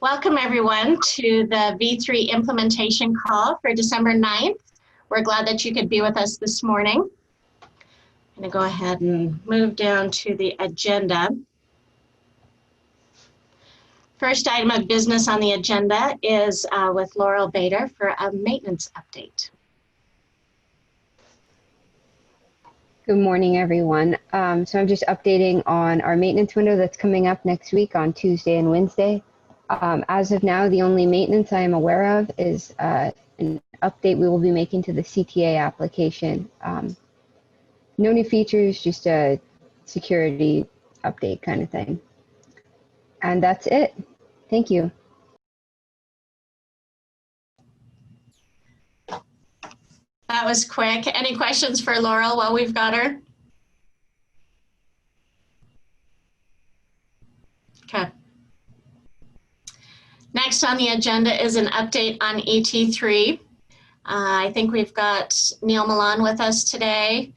Welcome everyone to the V3 implementation call for December 9th. We're glad that you could be with us this morning. I'm going to go ahead and move down to the agenda. First item of business on the agenda is with Laurel Baeder for a maintenance update. Good morning, everyone. So I'm just updating on our maintenance window that's coming up next week on Tuesday and Wednesday. As of now, the only maintenance I am aware of is an update we will be making to the CTA application. No new features, just a security update kind of thing. And that's it. Thank you. That was quick. Any questions for Laurel while we've got her? Okay. Next on the agenda is an update on ET3. I think we've got Neil Milan with us today.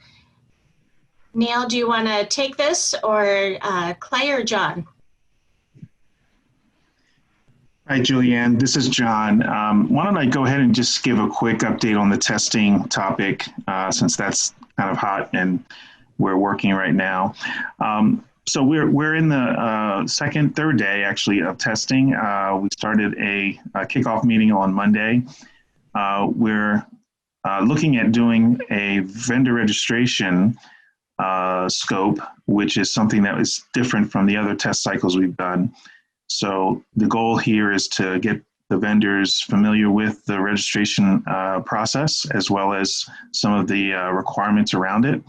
Neil, do you want to take this, or Clay or John? Hi, Julianne. This is John. Why don't I go ahead and just give a quick update on the testing topic, since that's kind of hot and we're working right now. So we're in the third day actually of testing. We started a kickoff meeting on Monday. We're looking at doing a vendor registration scope, which is something that is different from the other test cycles we've done. So the goal here is to get the vendors familiar with the registration process, as well as some of the requirements around it.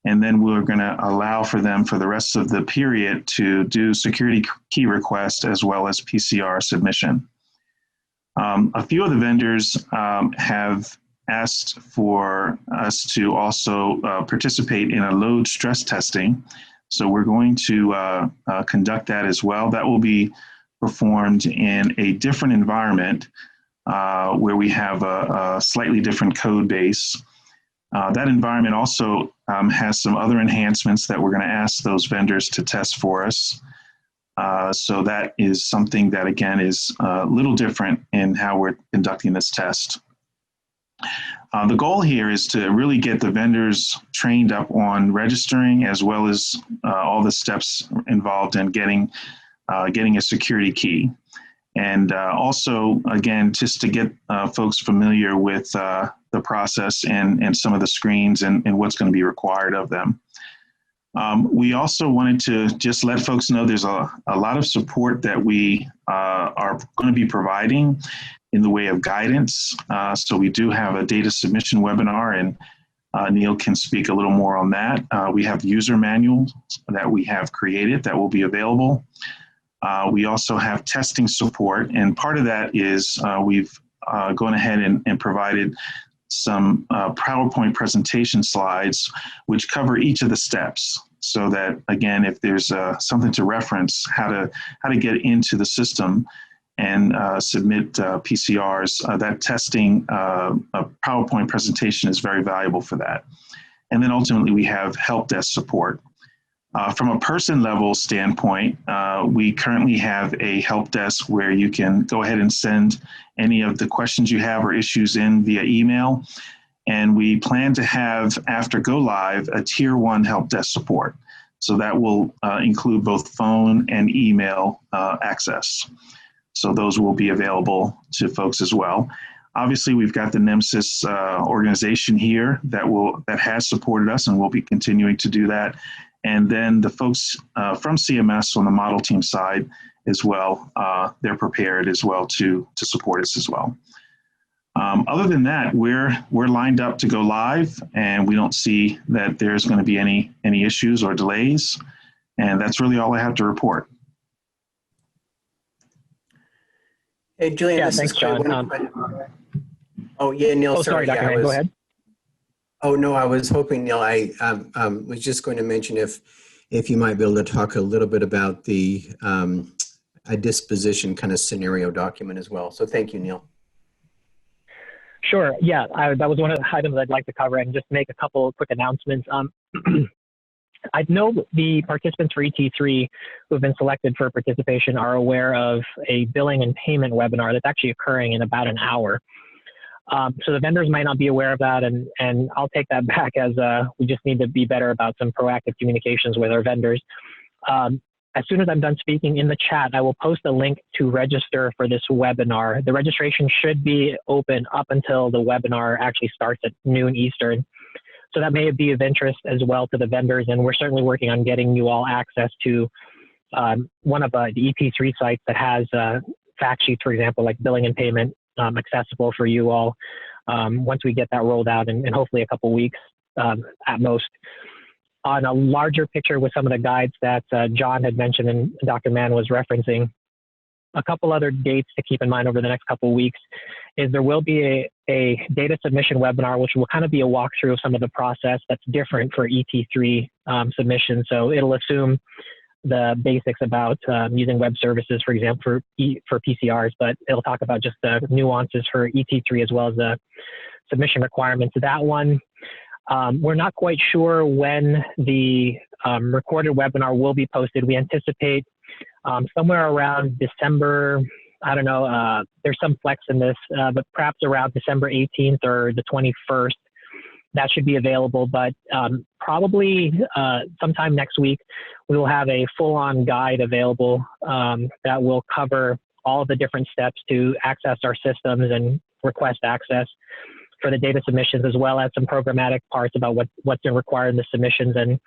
And then we're going to allow for them for the rest of the period to do security key request as well as PCR submission. A few of the vendors have asked for us to also participate in a load stress testing. So we're going to conduct that as well. That will be performed in a different environment where we have a slightly different code base. That environment also has some other enhancements that we're going to ask those vendors to test for us. So that is something that, again, is a little different in how we're conducting this test. The goal here is to really get the vendors trained up on registering, as well as all the steps involved in getting a security key. And also, again, just to get folks familiar with the process and some of the screens and what's going to be required of them. We also wanted to just let folks know there's a lot of support that we are going to be providing in the way of guidance. So we do have a data submission webinar, and Neil can speak a little more on that. We have user manuals that we have created that will be available. We also have testing support, and part of that is we've gone ahead and provided some PowerPoint presentation slides which cover each of the steps, so that, again, if there's something to reference, how to get into the system and submit PCRs, that testing PowerPoint presentation is very valuable for that. And then ultimately we have help desk support. From a person level standpoint, we currently have a help desk where you can go ahead and send any of the questions you have or issues in via email. And we plan to have, after go live, a tier 1 help desk support. So that will include both phone and email access. So those will be available to folks as well. Obviously, we've got the Nemesis organization here that has supported us and will be continuing to do that. And then the folks from CMS on the model team side as well, they're prepared as well to support us as well. Other than that, we're lined up to go live, and we don't see that there's going to be any issues or delays. And that's really all I have to report. Hey, Julianne, yeah, this thanks, is Clay. John. Oh, yeah, Neil, sorry, Dr. Mann, go ahead. Oh, no, I was hoping, Neil, I was just going to mention if you might be able to talk a little bit about the a disposition kind of scenario document as well. So thank you, Neil. Sure. Yeah, that was one of the items I'd like to cover and just make a couple of quick announcements. I know the participants for ET3 who have been selected for participation are aware of a billing and payment webinar that's actually occurring in about an hour. So the vendors might not be aware of that, and I'll take that back as we just need to be better about some proactive communications with our vendors. As soon as I'm done speaking in the chat, I will post a link to register for this webinar. The registration should be open up until the webinar actually starts at noon Eastern. So that may be of interest as well to the vendors, and we're certainly working on getting you all access to one of the EP3 sites that has fact sheets, for example, like billing and payment, accessible for you all once we get that rolled out in hopefully a couple weeks at most. On a larger picture with some of the guides that John had mentioned and Dr. Mann was referencing, a couple other dates to keep in mind over the next couple of weeks is there will be a data submission webinar, which will kind of be a walkthrough of some of the process that's different for ET3 submission. So it'll assume the basics about using web services, for example, for PCRs, but it'll talk about just the nuances for ET3 as well as the submission requirements. That one, we're not quite sure when the recorded webinar will be posted. We anticipate somewhere around December, I don't know, there's some flex in this, but perhaps around December 18th or the 21st, that should be available. But probably sometime next week, we will have a full-on guide available that will cover all the different steps to access our systems and request access for the data submissions, as well as some programmatic parts about what's required in the submissions. And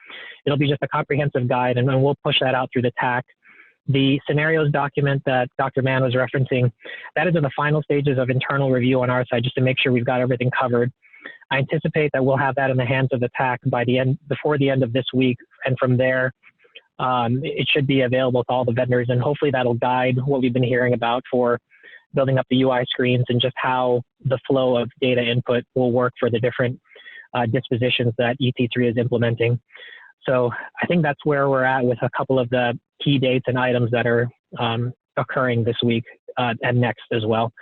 it'll be just a comprehensive guide, and we'll push that out through the TAC. The scenarios document that Dr. Mann was referencing, that is in the final stages of internal review on our side, just to make sure we've got everything covered. I anticipate that we'll have that in the hands of the TAC before the end of this week. And from there, it should be available to all the vendors, and hopefully that'll guide what we've been hearing about for building up the UI screens and just how the flow of data input will work for the different dispositions that ET3 is implementing. So I think that's where we're at with a couple of the key dates and items that are occurring this week and next as well.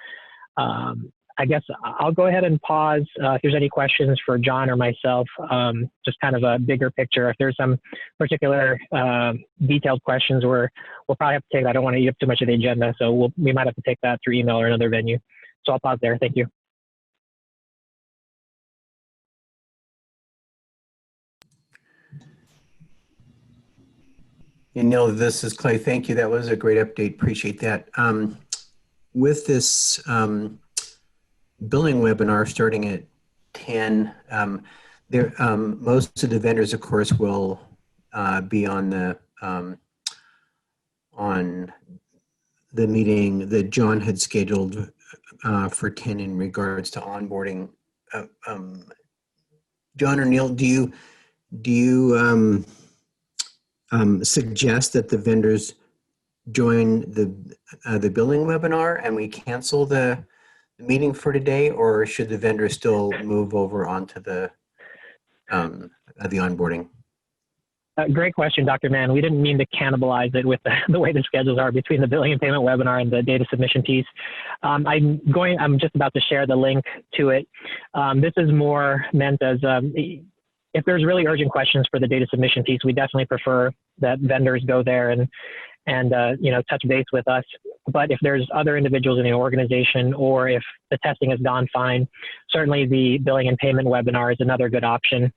I guess I'll go ahead and pause if there's any questions for John or myself, just kind of a bigger picture. If there's some particular detailed questions, we'll probably have to take that. I don't want to eat up too much of the agenda, so we might have to take that through email or another venue. So I'll pause there. Thank you. And Neil, this is Clay. Thank you. That was a great update. Appreciate that. With this billing webinar starting at 10, most of the vendors, of course, will be on the meeting that John had scheduled for 10 in regards to onboarding. John or Neil, do you suggest that the vendors join the billing webinar and we cancel the meeting for today, or should the vendor still move over onto the onboarding? Great question, Dr. Mann. We didn't mean to cannibalize it with the way the schedules are between the billing and payment webinar and the data submission piece. I'm just about to share the link to it. This is more meant as if there's really urgent questions for the data submission piece, we definitely prefer that vendors go there and touch base with us. But if there's other individuals in the organization, or if the testing has gone fine, certainly the billing and payment webinar is another good option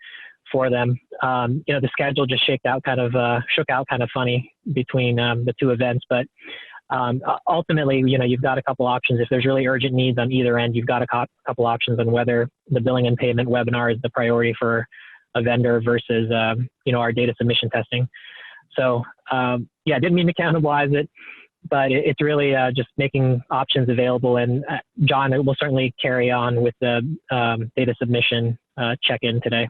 for them. The schedule just shook out kind of funny between the two events, but ultimately, you've got a couple options. If there's really urgent needs on either end, you've got a couple options on whether the billing and payment webinar is the priority for a vendor versus, our data submission testing. So, I didn't mean to cannibalize it, but it's really just making options available. And John, it will certainly carry on with the data submission check-in today.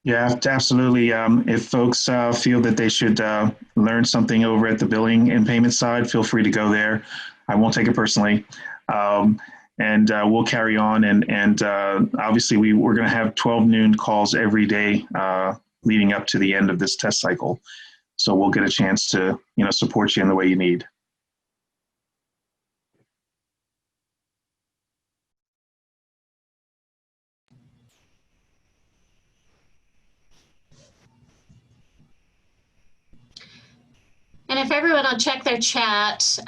Yeah, absolutely. If folks feel that they should learn something over at the billing and payment side, feel free to go there. I won't take it personally. And we'll carry on. And obviously, we're going to have 12 noon calls every day leading up to the end of this test cycle. So we'll get a chance to, support you in the way you need. if everyone will check their chat,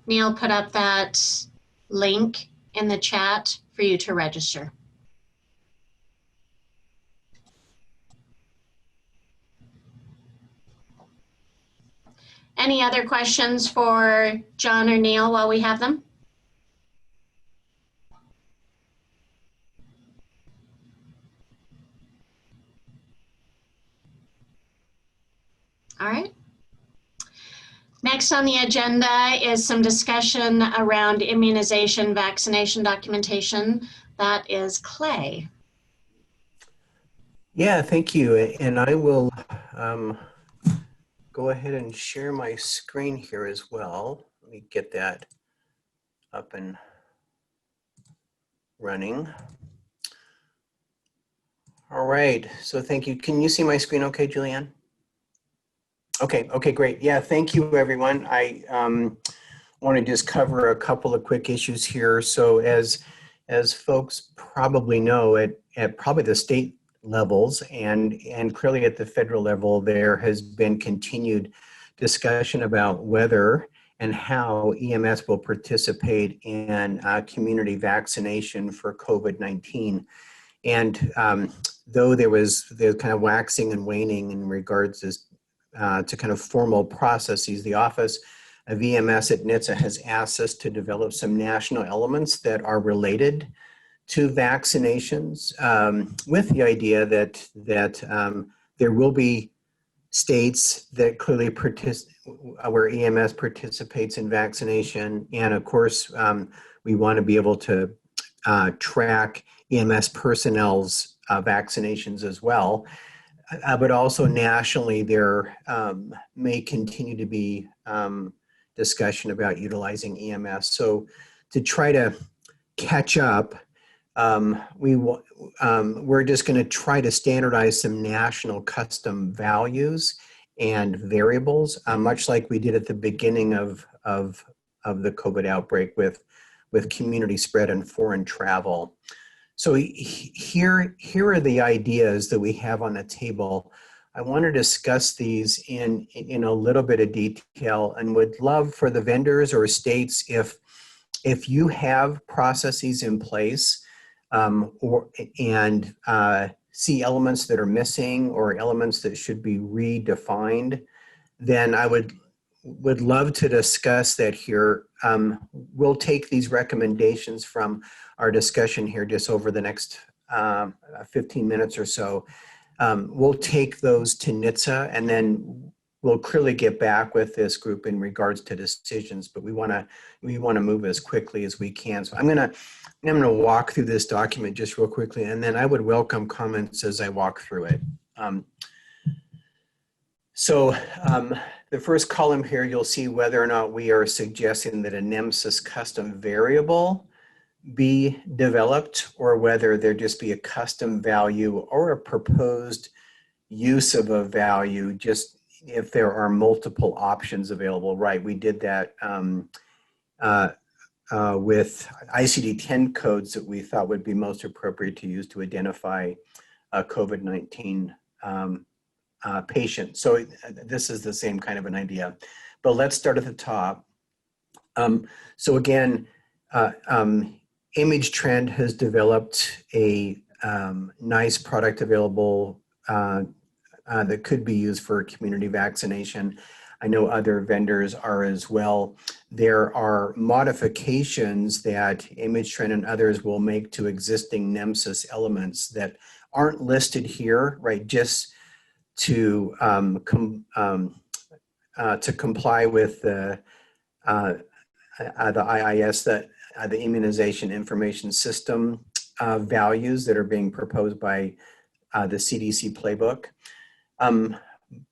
Neil put up that link in the chat for you to register. Any other questions for John or Neil while we have them? All right. Next on the agenda is some discussion around immunization vaccination documentation. That is Clay. Yeah, thank you. And I will go ahead and share my screen here as well. Let me get that up and running. All right, so thank you. Can you see my screen okay, Julianne? Okay, great. Yeah, thank you, everyone. I want to just cover a couple of quick issues here. So as folks probably know, at probably the state levels and clearly at the federal level, there has been continued discussion about whether and how EMS will participate in community vaccination for COVID-19. And though there's kind of waxing and waning in regards to kind of formal processes, the Office of EMS at NHTSA has asked us to develop some national elements that are related to vaccinations, with the idea that there will be states that clearly where EMS participates in vaccination, and of course we want to be able to track EMS personnel's vaccinations as well. But also nationally, there may continue to be discussion about utilizing EMS. So to try to catch up, we're just going to try to standardize some national custom values and variables, much like we did at the beginning of the COVID outbreak with community spread and foreign travel. So here are the ideas that we have on the table. I want to discuss these in a little bit of detail, and would love for the vendors or states, if you have processes in place and see elements that are missing or elements that should be redefined, then I would love to discuss that here. We'll take these recommendations from our discussion here just over the next 15 minutes or so. We'll take those to NHTSA, and then we'll clearly get back with this group in regards to decisions, but we want to move as quickly as we can. So I'm gonna walk through this document just real quickly, and then I would welcome comments as I walk through it. The first column here, you'll see whether or not we are suggesting that a NEMSIS custom variable be developed, or whether there just be a custom value or a proposed use of a value, just if there are multiple options available. Right, we did that with ICD-10 codes that we thought would be most appropriate to use to identify COVID-19 patient. So this is the same kind of an idea, but let's start at the top. So again, Image Trend has developed a nice product available that could be used for community vaccination. I know other vendors are as well. There are modifications that Image Trend and others will make to existing NEMSIS elements that aren't listed here, right? Just to comply with the IIS, the Immunization Information System values that are being proposed by the CDC playbook.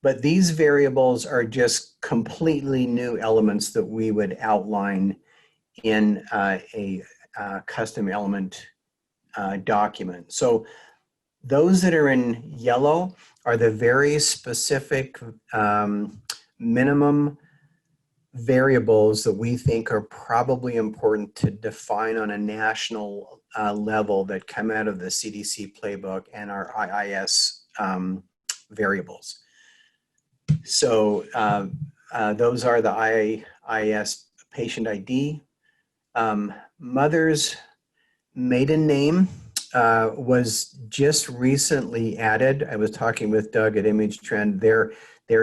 But these variables are just completely new elements that we would outline in a custom element document. So those that are in yellow are the very specific minimum variables that we think are probably important to define on a national level that come out of the CDC playbook and our IIS variables. So those are the IIS patient ID. Mother's maiden name was just recently added. I was talking with Doug at Image Trend. They're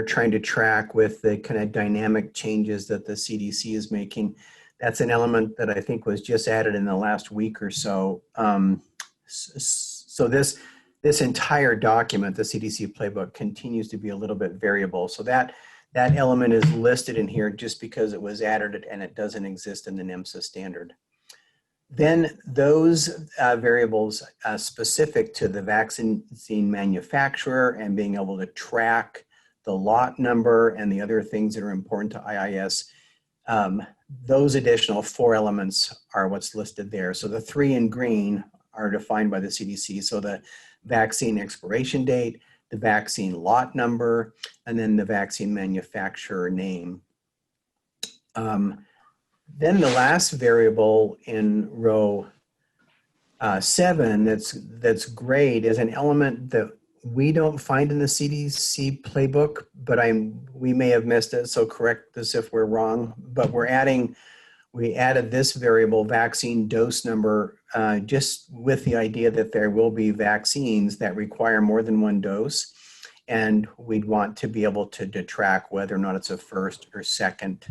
trying to track with the kind of dynamic changes that the CDC is making. That's an element that I think was just added in the last week or so. So this entire document, the CDC playbook, continues to be a little bit variable. So that element is listed in here just because it was added and it doesn't exist in the NMSA standard. Then those variables specific to the vaccine manufacturer and being able to track the lot number and the other things that are important to IIS, those additional 4 elements are what's listed there. So the 3 in green are defined by the CDC. So the vaccine expiration date, the vaccine lot number, and then the vaccine manufacturer name. Then the last variable in row 7 that's grayed is an element that we don't find in the CDC playbook, but we may have missed it, so correct us if we're wrong. But we added this variable, vaccine dose number, just with the idea that there will be vaccines that require more than 1 dose, and we'd want to be able to track whether or not it's a first or second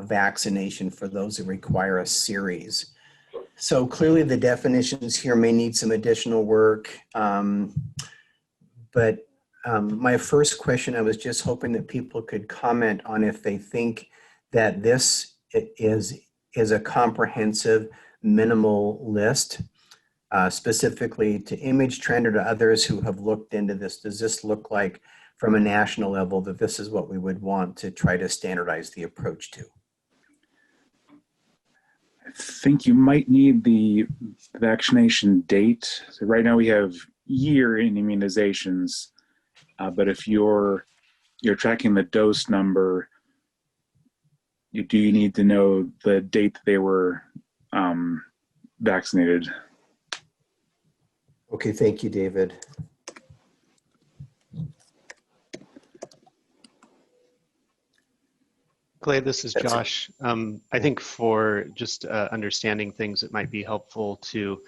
vaccination for those that require a series. So clearly the definitions here may need some additional work, but my first question, I was just hoping that people could comment on if they think that this is a comprehensive minimal list, specifically to Image Trend or to others who have looked into this. Does this look like from a national level that this is what we would want to try to standardize the approach to? I think you might need the vaccination date. So right now we have year in immunizations, but if you're tracking the dose number, you need to know the date that they were vaccinated. Okay, thank you, David. Clay, this is Josh. I think for just understanding things, it might be helpful to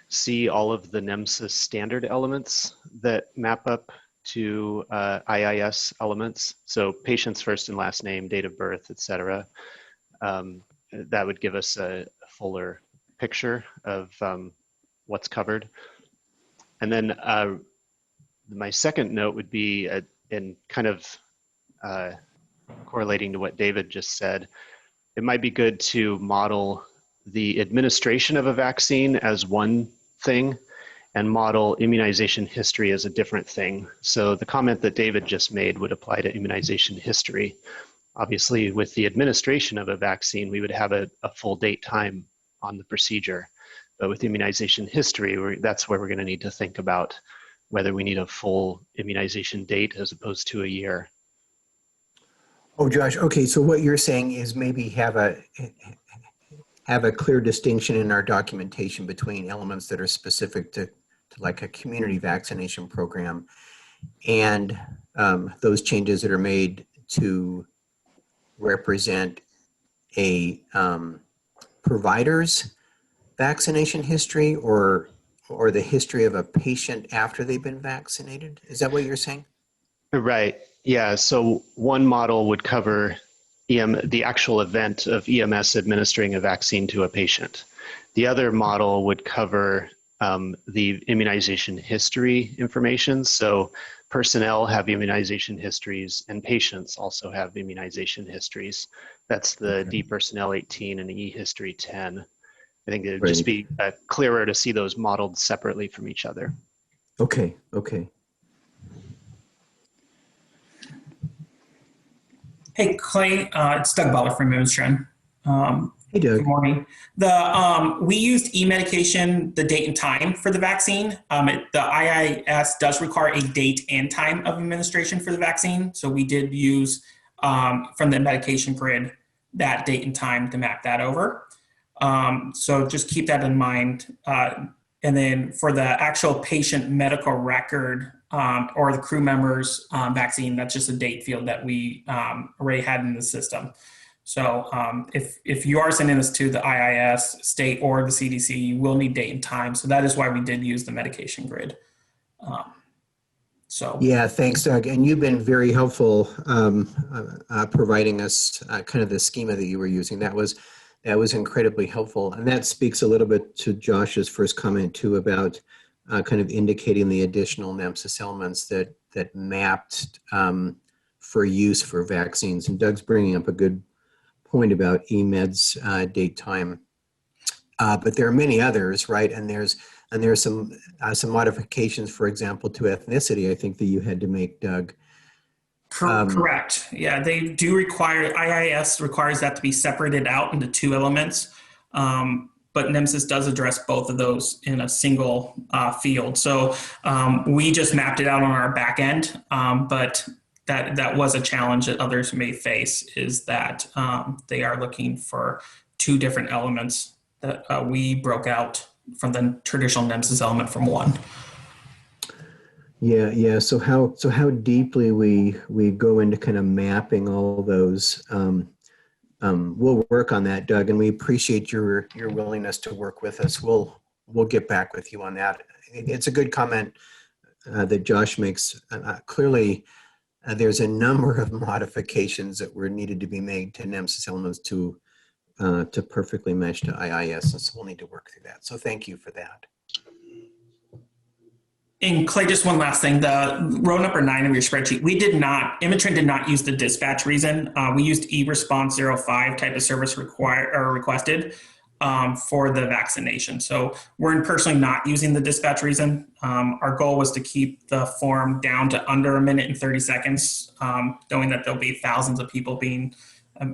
see all of the NMSA standard elements that map up to IIS elements. So patient's first and last name, date of birth, etc. That would give us a fuller picture of what's covered. And then my second note would be in kind of correlating to what David just said, it might be good to model the administration of a vaccine as one thing and model immunization history as a different thing. So the comment that David just made would apply to immunization history. Obviously, with the administration of a vaccine, we would have a full date time on the procedure. But with immunization history, that's where we're going to need to think about whether we need a full immunization date as opposed to a year. Oh, Josh, okay, so what you're saying is maybe have a clear distinction in our documentation between elements that are specific to like a community vaccination program and those changes that are made to represent a provider's vaccination history or the history of a patient after they've been vaccinated? Is that what you're saying? Right. Yeah. So one model would cover the actual event of EMS administering a vaccine to a patient. The other model would cover the immunization history information. So personnel have immunization histories and patients also have immunization histories. That's the D personnel 18 and the E history 10. I think it would just be clearer to see those modeled separately from each other. Okay, okay. Hey, Clay, it's Doug Butler from Immunization. Hey, Doug. Good morning. We used e-medication, the date and time for the vaccine. The IIS does require a date and time of administration for the vaccine. So we did use from the medication grid that date and time to map that over. So just keep that in mind. And then for the actual patient medical record or the crew members vaccine, that's just a date field that we already had in the system. So if you are sending this to the IIS, state, or the CDC, you will need date and time. So that is why we did use the medication grid. Yeah, thanks, Doug. And you've been very helpful providing us kind of the schema that you were using. That was incredibly helpful. And that speaks a little bit to Josh's first comment too about kind of indicating the additional NEMSIS elements that mapped for use for vaccines. And Doug's bringing up a good point about eMed's date time. But there are many others, right? And there's some modifications, for example, to ethnicity, I think that you had to make, Doug. Correct. Yeah, they do require, IIS requires that to be separated out into two elements. But NEMSIS does address both of those in a single field. So we just mapped it out on our back end, but that was a challenge that others may face, is that they are looking for two different elements that we broke out from the traditional NEMSIS element from one. Yeah. So how deeply we go into kind of mapping all those. We'll work on that, Doug, and we appreciate your willingness to work with us. We'll get back with you on that. It's a good comment that Josh makes. Clearly, there's a number of modifications that were needed to be made to NEMSIS elements to perfectly mesh to IIS, and so we'll need to work through that. So thank you for that. And Clay, just one last thing, the row number 9 of your spreadsheet, Imatrin did not use the dispatch reason. We used eResponse 05 type of service requested for the vaccination. So we're personally not using the dispatch reason. Our goal was to keep the form down to under 1 minute and 30 seconds, knowing that there'll be thousands of people being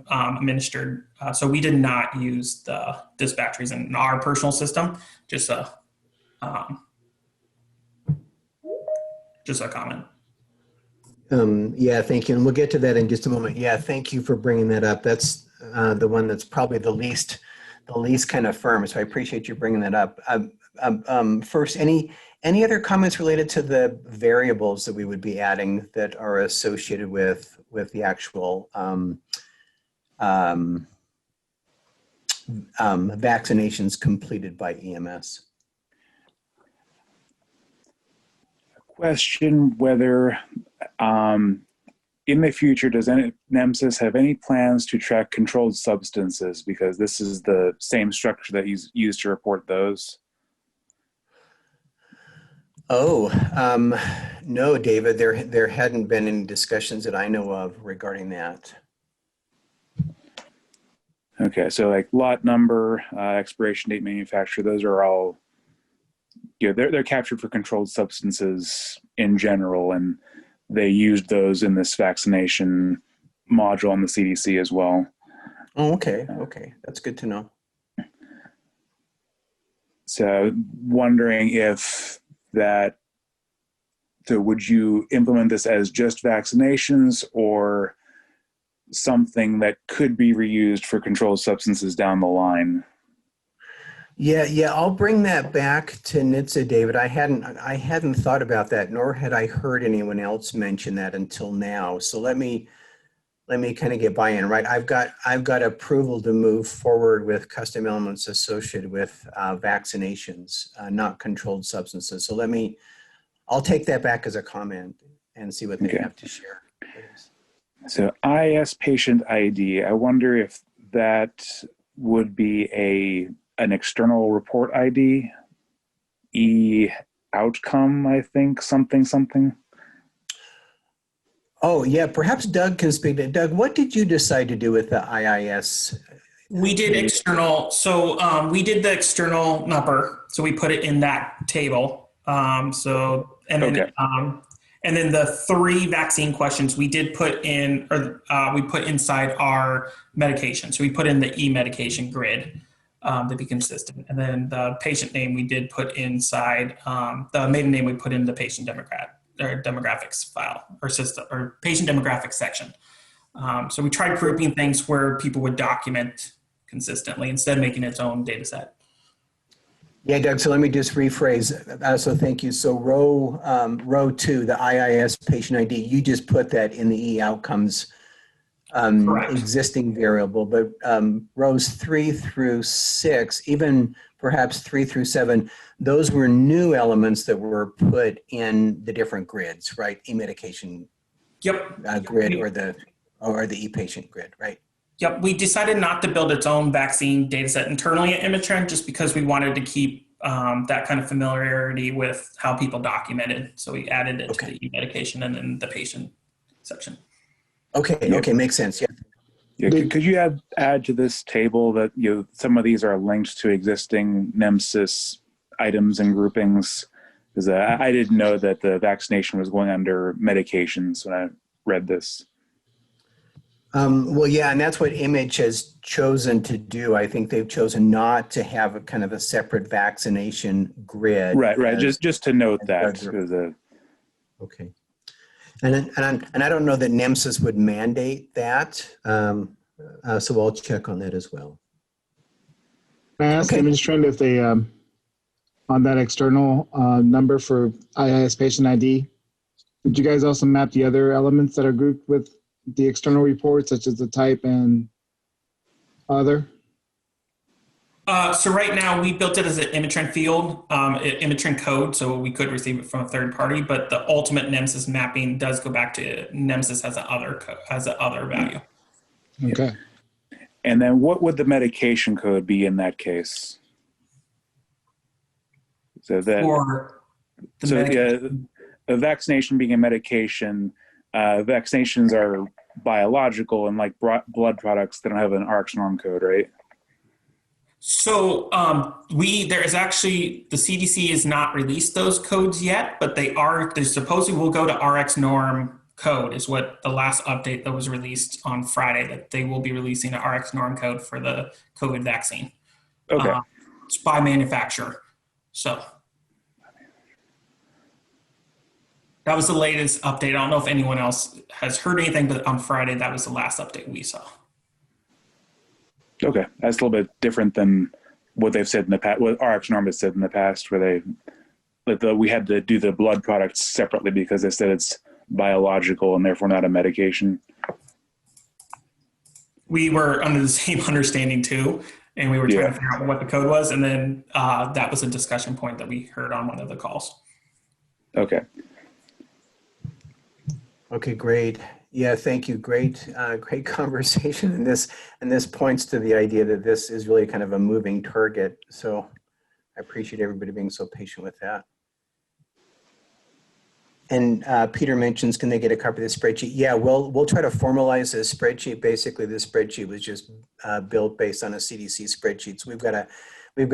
administered. So we did not use the dispatch reason in our personal system, just a comment. Yeah, thank you. And we'll get to that in just a moment. Yeah, thank you for bringing that up. That's the one that's probably the least kind of firm. So I appreciate you bringing that up. First, any other comments related to the variables that we would be adding that are associated with the actual vaccinations completed by EMS? Question whether in the future, does NEMSIS have any plans to track controlled substances? Because this is the same structure that you use to report those. Oh, no, David, there hadn't been any discussions that I know of regarding that. Okay, so like lot number, expiration date, manufacturer, those are all, they're captured for controlled substances in general, and they used those in this vaccination module on the CDC as well. Oh, okay, that's good to know. So wondering if so would you implement this as just vaccinations or something that could be reused for controlled substances down the line? Yeah, I'll bring that back to NHTSA, David. I hadn't thought about that, nor had I heard anyone else mention that until now. So let me kind of get buy-in, right? I've got approval to move forward with custom elements associated with vaccinations, not controlled substances. So I'll take that back as a comment and see what they have to share. So IS patient ID, I wonder if that would be an external report ID, outcome, I think, something. Oh yeah, perhaps Doug can speak to it. Doug, what did you decide to do with the IIS? We did external, so we did the external number, so we put it in that table. And then the 3 vaccine questions we did put in, we put inside our medication. So we put in the e-medication grid to be consistent. And then the patient name we did put inside, the maiden name we put in the patient demographics file or system or patient demographics section. So we tried grouping things where people would document consistently instead of making its own data set. Yeah, Doug, so let me just rephrase. So thank you. So row 2, the IIS patient ID, you just put that in the e-outcomes Correct. existing variable, but rows 3 through 6, even perhaps 3 through 7, those were new elements that were put in the different grids, right? E-medication Yep. grid or the e-patient grid, right? Yep, we decided not to build its own vaccine data set internally at Imatrend just because we wanted to keep that kind of familiarity with how people documented. So we added it to the e-medication and then the patient section. Okay, okay, makes sense, yeah. Yeah, could you add to this table that some of these are linked to existing NEMSIS items and groupings? Because I didn't know that the vaccination was going under medications when I read this. Well, yeah, and that's what Image has chosen to do. I think they've chosen not to have a kind of a separate vaccination grid. Right. Just to note that. Okay. And I don't know that NEMSIS would mandate that, so I'll check on that as well. Can I ask Imagetrend if they, on that external number for IIS patient ID, did you guys also map the other elements that are grouped with the external reports, such as the type and other? So right now we built it as an Imatrend field, Imatrend code, so we could receive it from a third party, but the ultimate NEMSIS mapping does go back to NEMSIS as an other value. Okay. And then what would the medication code be in that case? So that a vaccination being a medication, vaccinations are biological, and like blood products, they don't have an ARCS norm code, right? So there is actually, the CDC has not released those codes yet, but they supposedly will go to RX norm code is what the last update that was released on Friday, that they will be releasing an RX norm code for the COVID vaccine. Okay. It's by manufacturer. So that was the latest update. I don't know if anyone else has heard anything, but on Friday, that was the last update we saw. Okay, that's a little bit different than what they've said in the past, what RX norm has said in the past, where we had to do the blood products separately because they said it's biological and therefore not a medication. We were under the same understanding too, and we were trying to figure out what the code was, and then that was a discussion point that we heard on one of the calls. Okay. Okay, great. Yeah, thank you. Great conversation. And this points to the idea that this is really kind of a moving target. So I appreciate everybody being so patient with that. And Peter mentions, can they get a copy of the spreadsheet? Yeah, we'll try to formalize this spreadsheet. Basically, this spreadsheet was just built based on a CDC spreadsheet. So we've got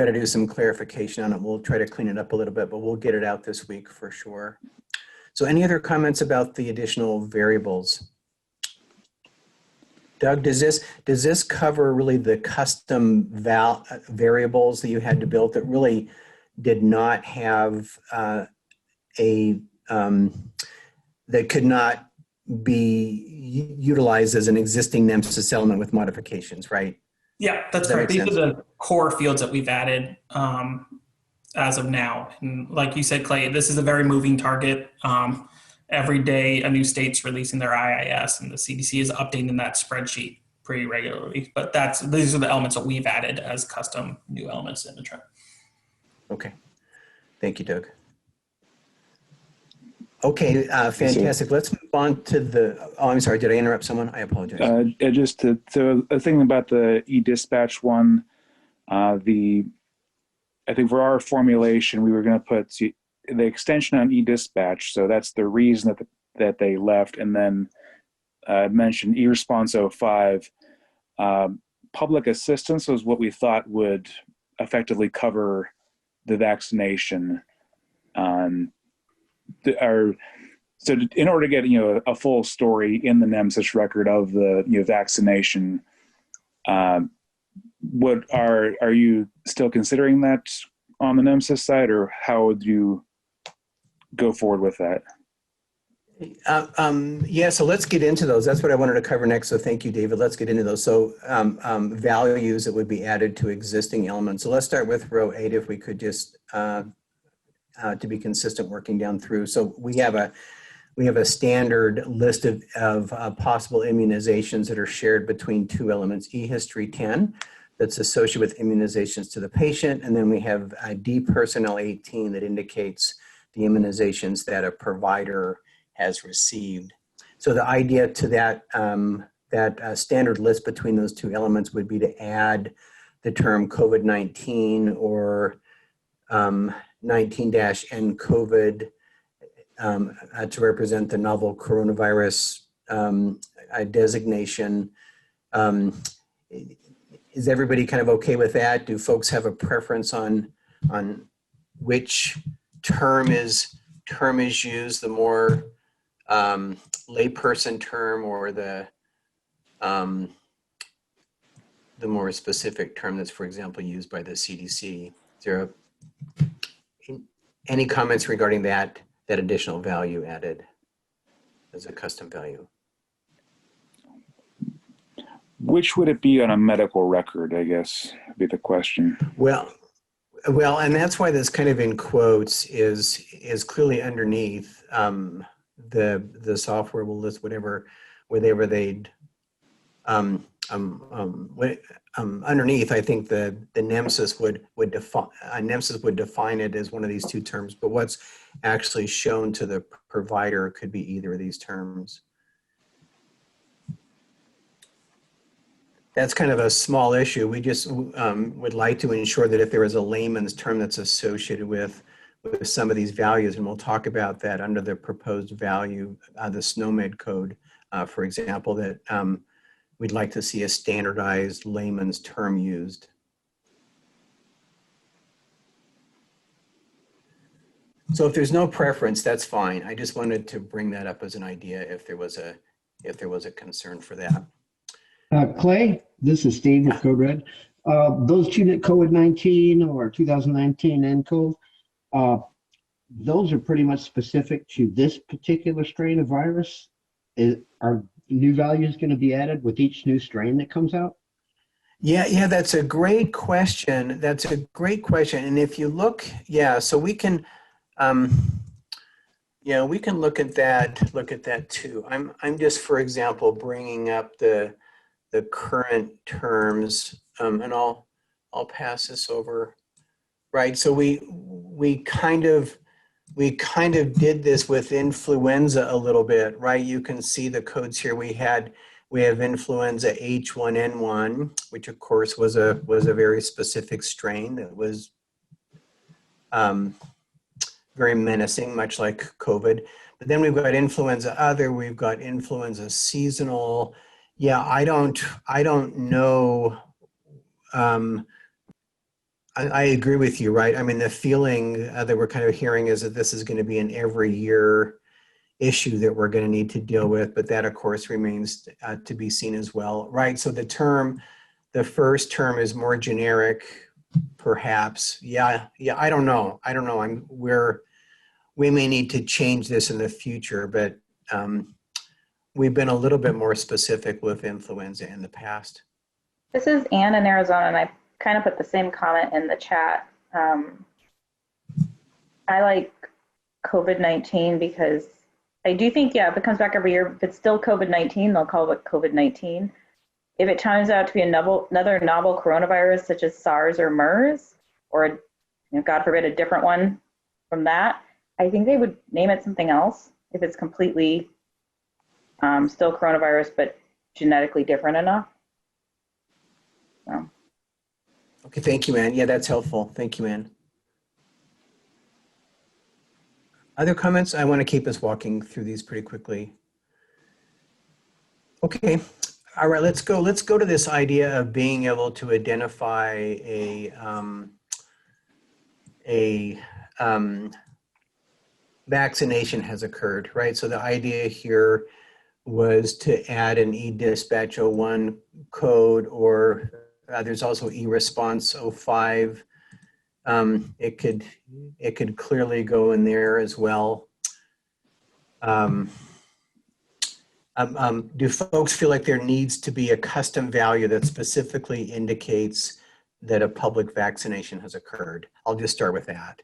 to do some clarification on it. We'll try to clean it up a little bit, but we'll get it out this week for sure. So any other comments about the additional variables? Doug, does this cover really the custom variables that you had to build that really did not have that could not be utilized as an existing NEMSIS element with modifications, right? Yeah, that's correct. These are the core fields that we've added as of now. And like you said, Clay, this is a very moving target. Every day a new state's releasing their IIS, and the CDC is updating that spreadsheet pretty regularly. But these are the elements that we've added as custom new elements in the trend. Okay, thank you, Doug. Okay, fantastic. Let's move on to the, I'm sorry, did I interrupt someone? I apologize. So a thing about the e-dispatch one, I think for our formulation, we were going to put the extension on e-dispatch. So that's the reason that they left. And then mentioned e-response 05. Public assistance was what we thought would effectively cover the vaccination. So in order to get a full story in the NEMSIS record of the vaccination, are you still considering that on the NEMSIS side, or how would you go forward with that? Yeah, so let's get into those. That's what I wanted to cover next. So thank you, David. Let's get into those. So values that would be added to existing elements. So let's start with row 8, if we could just, to be consistent, working down through. So we have a standard list of possible immunizations that are shared between two elements, E-history 10, that's associated with immunizations to the patient. And then we have a D-personnel 18 that indicates the immunizations that a provider has received. So the idea to that standard list between those two elements would be to add the term COVID-19 or 19-N-COVID to represent the novel coronavirus designation. Is everybody kind of okay with that? Do folks have a preference on which term is used, the more layperson term or the more specific term that's, for example, used by the CDC? Is there any comments regarding that additional value added as a custom value? Which would it be on a medical record, I guess, would be the question. Well, and that's why this kind of in quotes is clearly underneath. The software will list whatever they'd underneath. I think the NEMSIS would define it as one of these two terms, but what's actually shown to the provider could be either of these terms. That's kind of a small issue. We just would like to ensure that if there is a layman's term that's associated with some of these values, and we'll talk about that under the proposed value, the SNOMED code, for example, that we'd like to see a standardized layman's term used. So if there's no preference, that's fine. I just wanted to bring that up as an idea if there was a concern for that. Clay, this is Steve with Code Red. Those two, COVID-19 or 2019 nCoV, those are pretty much specific to this particular strain of virus. Are new values going to be added with each new strain that comes out? Yeah, that's a great question. And if you look, so we can, we can look at that too. I'm just, for example, bringing up the current terms, and I'll pass this over. Right, so we kind of did this with influenza a little bit, right? You can see the codes here. We have influenza H1N1, which of course was a very specific strain that was very menacing, much like COVID. But then we've got influenza other, we've got influenza seasonal. Yeah, I don't know. I agree with you, right? I mean, the feeling that we're kind of hearing is that this is going to be an every year issue that we're going to need to deal with, but that of course remains to be seen as well, right? So the first term is more generic, perhaps. Yeah, I don't know. We may need to change this in the future, but we've been a little bit more specific with influenza in the past. This is Anne in Arizona, and I kind of put the same comment in the chat. I like COVID-19 because I do think, if it comes back every year, if it's still COVID-19, they'll call it COVID-19. If it turns out to be another novel coronavirus, such as SARS or MERS, or God forbid, a different one from that, I think they would name it something else if it's completely still coronavirus, but genetically different enough. So. Okay, thank you, Ann. Yeah, that's helpful. Thank you, Ann. Other comments? I want to keep us walking through these pretty quickly. Okay, all right, let's go to this idea of being able to identify a vaccination has occurred, right? So the idea here was to add an eDispatch 01 code, or there's also eResponse 05. It could clearly go in there as well. do folks feel like there needs to be a custom value that specifically indicates that a public vaccination has occurred? I'll just start with that.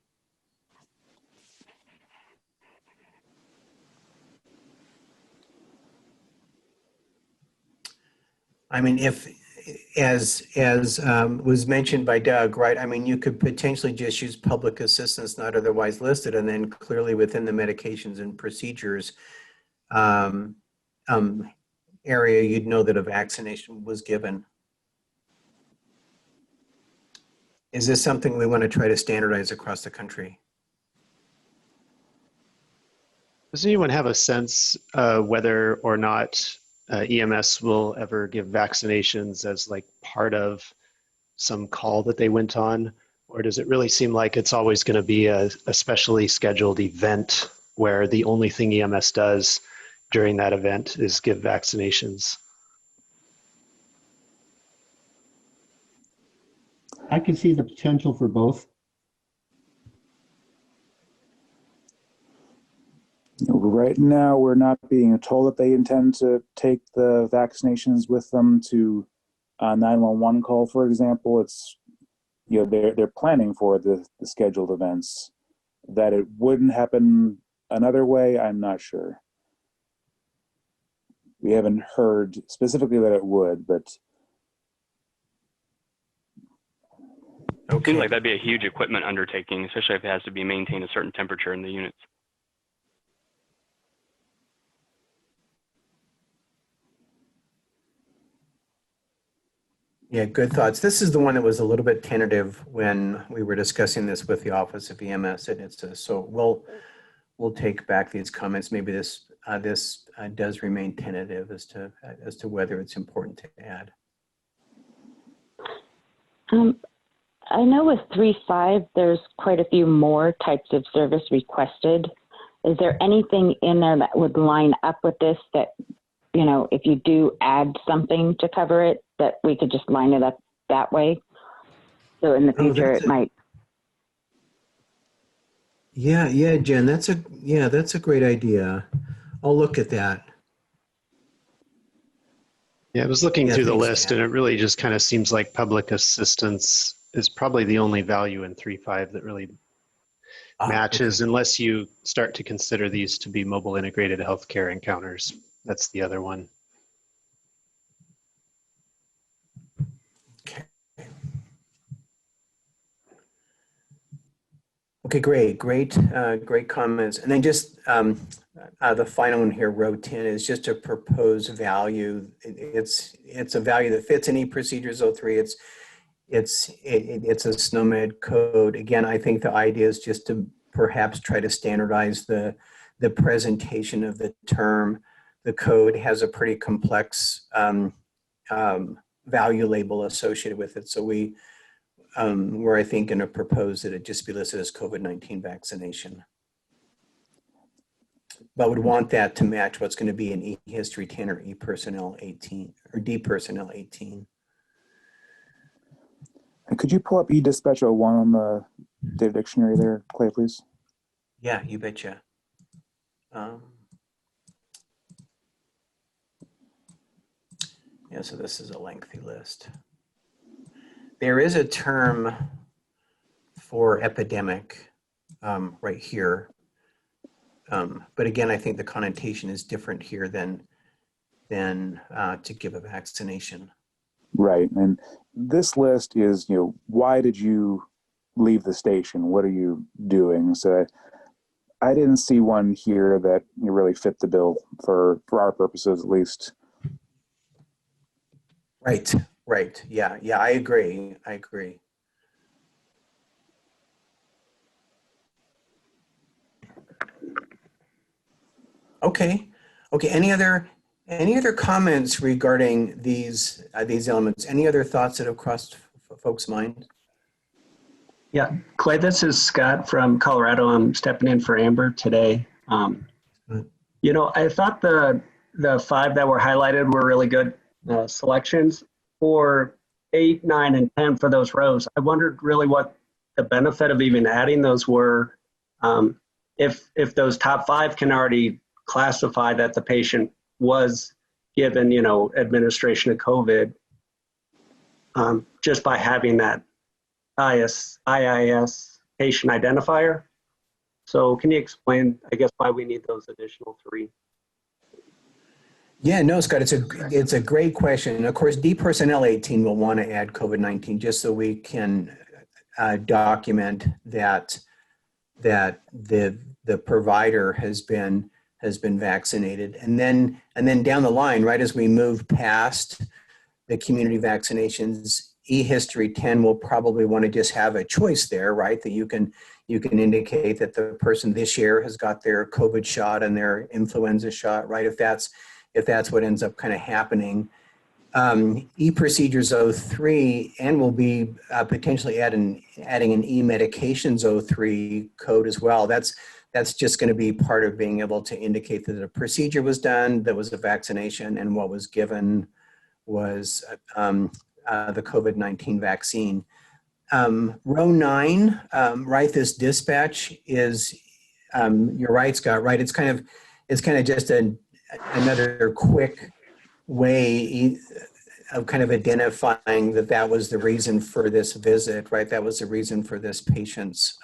I mean, if, as was mentioned by Doug, right? I mean, you could potentially just use public assistance not otherwise listed, and then clearly within the medications and procedures area, you'd know that a vaccination was given. Is this something we want to try to standardize across the country? Does anyone have a sense whether or not EMS will ever give vaccinations as like part of some call that they went on? Or does it really seem like it's always going to be a specially scheduled event where the only thing EMS does during that event is give vaccinations? I can see the potential for both. Right now, we're not being told that they intend to take the vaccinations with them to 911 call, for example. It's, you know, they're planning for the scheduled events. That it wouldn't happen another way, I'm not sure. We haven't heard specifically that it would, but. It seems like that'd be a huge equipment undertaking, especially if it has to be maintained a certain temperature in the units. Yeah, good thoughts. This is the one that was a little bit tentative when we were discussing this with the Office of EMS, and it's so we'll take back these comments. Maybe this does remain tentative as to whether it's important to add. I know with 3.5, there's quite a few more types of service requested. Is there anything in there that would line up with this that, you know, if you do add something to cover it, that we could just line it up that way? So in the future, it might. Yeah, Jen, that's a great idea. I'll look at that. Yeah, I was looking through the list, and it really just kind of seems like public assistance is probably the only value in 3.5 that really matches, unless you start to consider these to be mobile integrated healthcare encounters. That's the other one. Okay, great comments. And then just the final one here, row 10, is just a proposed value. It's a value that fits any procedure 03. It's a SNOMED code. Again, I think the idea is just to perhaps try to standardize the presentation of the term. The code has a pretty complex value label associated with it. So we're, I think, going to propose that it just be listed as COVID-19 vaccination. But would want that to match what's going to be in E-History 10 or E-Personnel 18 or D-Personnel 18. And could you pull up E-Dispatch 01 on the data dictionary there, Clay, please? Yeah, you betcha. Yeah, so this is a lengthy list. There is a term for epidemic right here. But again, I think the connotation is different here than to give a vaccination. Right, and this list is, you know, why did you leave the station? What are you doing? So I didn't see one here that really fit the bill for our purposes, at least. Right. Yeah, I agree. Okay. Any other comments regarding these elements? Any other thoughts that have crossed folks' minds? Yeah, Clay, this is Scott from Colorado. I'm stepping in for Amber today. You know, I thought the 5 that were highlighted were really good selections. For 8, 9, and 10 for those rows, I wondered really what the benefit of even adding those were. If those top 5 can already classify that the patient was given, administration of COVID just by having that IIS patient identifier. So can you explain, I guess, why we need those additional 3? Yeah, no, Scott, it's a great question. And of course, D-Personnel 18 will want to add COVID-19 just so we can document that the provider has been vaccinated. And then down the line, right as we move past the community vaccinations, E-History 10 will probably want to just have a choice there, right? That you can indicate that the person this year has got their COVID shot and their influenza shot, right? If that's what ends up kind of happening. E-Procedures 03 and will be potentially adding an E-Medications 03 code as well. That's just going to be part of being able to indicate that a procedure was done, that was a vaccination, and what was given was the COVID-19 vaccine. Row 9, right, this dispatch is, you're right, Scott, right? It's kind of just another quick way of kind of identifying that was the reason for this visit, right? That was the reason for this patient's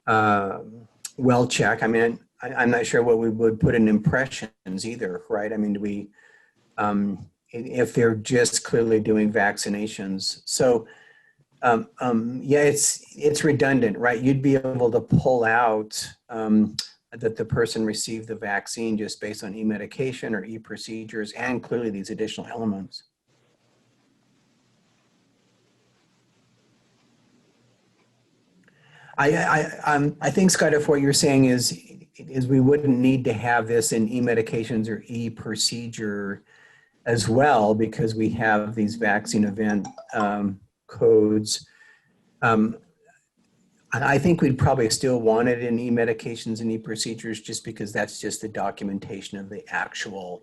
well check. I mean, I'm not sure what we would put in impressions either, right? I mean, do we, if they're just clearly doing vaccinations. So yeah, it's redundant, right? You'd be able to pull out that the person received the vaccine just based on e-medication or e-procedures and clearly these additional elements. I think, Scott, if what you're saying is we wouldn't need to have this in e-medications or e-procedure as well because we have these vaccine event codes. I think we'd probably still want it in e-medications and e-procedures just because that's just the documentation of the actual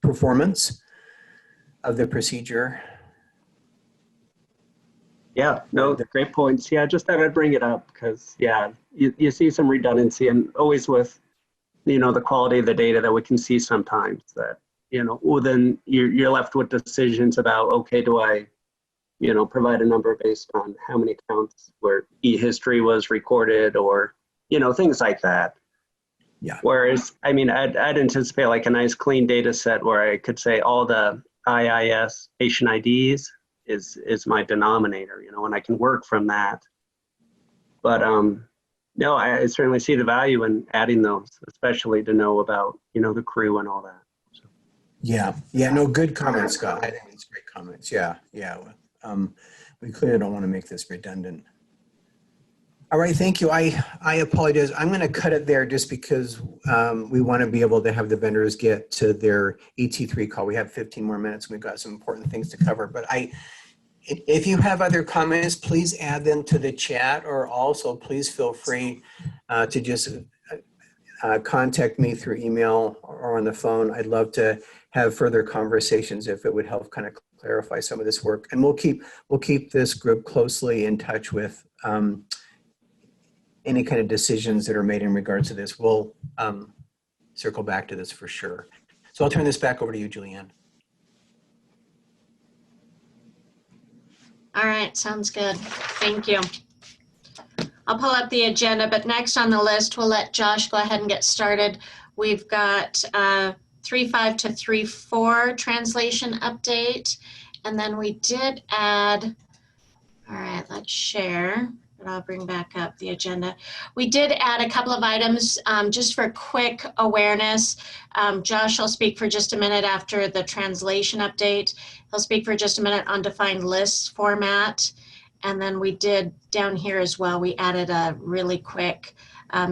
performance of the procedure. Yeah, no, great points. Yeah, just thought I'd bring it up because, yeah, you see some redundancy and always with, the quality of the data that we can see sometimes that, well, then you're left with decisions about, okay, do I, provide a number based on how many counts where e-history was recorded or, things like that. Yeah. Whereas, I mean, I'd anticipate like a nice clean data set where I could say all the IIS patient IDs is my denominator, and I can work from that. But no, I certainly see the value in adding those, especially to know about, the crew and all that. So. Yeah, no, good comments, Scott. I think it's great comments. Yeah. We clearly don't want to make this redundant. All right, thank you. I apologize. I'm going to cut it there just because we want to be able to have the vendors get to their ET3 call. We have 15 more minutes and we've got some important things to cover. But if you have other comments, please add them to the chat or also please feel free to just contact me through email or on the phone. I'd love to have further conversations if it would help kind of clarify some of this work. And we'll keep this group closely in touch with any kind of decisions that are made in regards to this. We'll circle back to this for sure. So I'll turn this back over to you, Julianne. All right, sounds good. Thank you. I'll pull up the agenda, but next on the list, we'll let Josh go ahead and get started. We've got 3.5 to 3.4 translation update. And then we did add, all right, let's share. I'll bring back up the agenda. We did add a couple of items just for quick awareness. Josh will speak for just a minute after the translation update. He'll speak for just a minute on defined lists format. And then we did down here as well, we added a really quick